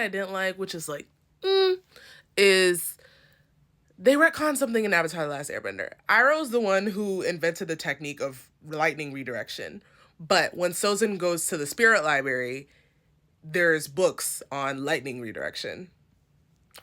I didn't like, which is like, is they retcon something in Avatar: The Last Airbender. Iroh's the one who invented the technique of lightning redirection. But when Sozin goes to the spirit library, there's books on lightning redirection,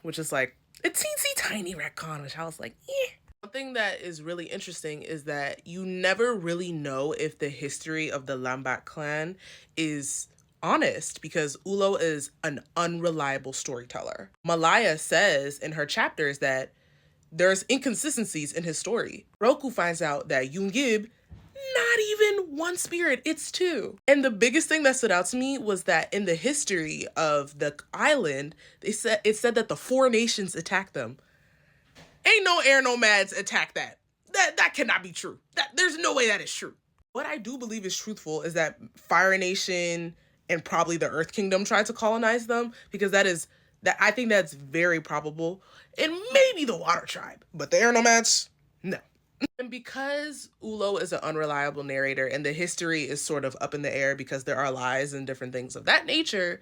which is like a teensy tiny retcon, which I was like, eh. Something that is really interesting is that you never really know if the history of the Lambat clan is honest because Ulo is an unreliable storyteller. Malaya says in her chapters that there's inconsistencies in his story. Roku finds out that Yunggib, not even one spirit, it's two. And the biggest thing that stood out to me was that in the history of the island, it said that the 4 nations attacked them. Ain't no air nomads attack that. That cannot be true. There's no way that is true. What I do believe is truthful is that Fire Nation and probably the Earth Kingdom tried to colonize them, because I think that's very probable. And maybe the Water Tribe, but the air nomads, no. And because Ulo is an unreliable narrator and the history is sort of up in the air because there are lies and different things of that nature,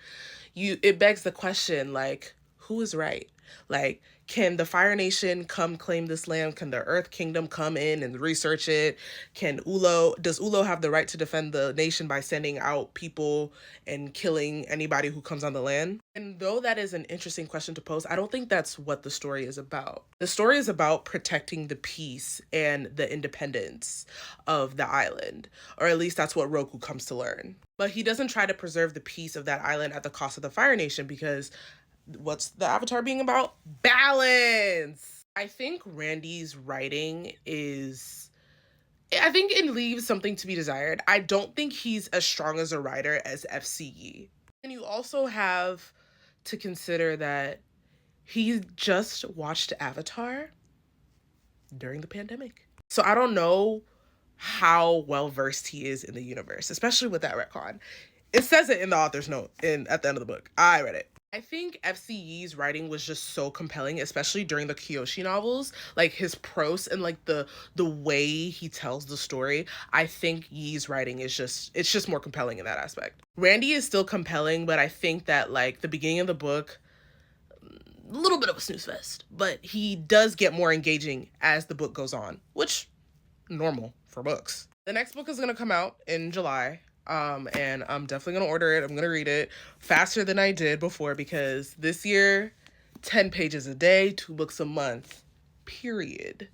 it begs the question, like, who is right? Like, can the Fire Nation come claim this land? Can the Earth Kingdom come in and research it? Does Ulo have the right to defend the nation by sending out people and killing anybody who comes on the land? And though that is an interesting question to pose, I don't think that's what the story is about. The story is about protecting the peace and the independence of the island, or at least that's what Roku comes to learn. But he doesn't try to preserve the peace of that island at the cost of the Fire Nation, because what's the Avatar being about? Balance! I think Randy's writing I think it leaves something to be desired. I don't think he's as strong as a writer as FCE. And you also have to consider that he just watched Avatar during the pandemic. So I don't know how well versed he is in the universe, especially with that retcon. It says it in the author's note at the end of the book. I read it. I think FCE's writing was just so compelling, especially during the Kyoshi novels. Like his prose and like the way he tells the story. I think Yi's writing it's just more compelling in that aspect. Randy is still compelling, but I think that like the beginning of the book, a little bit of a snooze fest, but he does get more engaging as the book goes on, which normal for books. The next book is gonna come out in July. And I'm definitely gonna order it. I'm gonna read it faster than I did before, because this year, 10 pages a day, 2 books a month, period.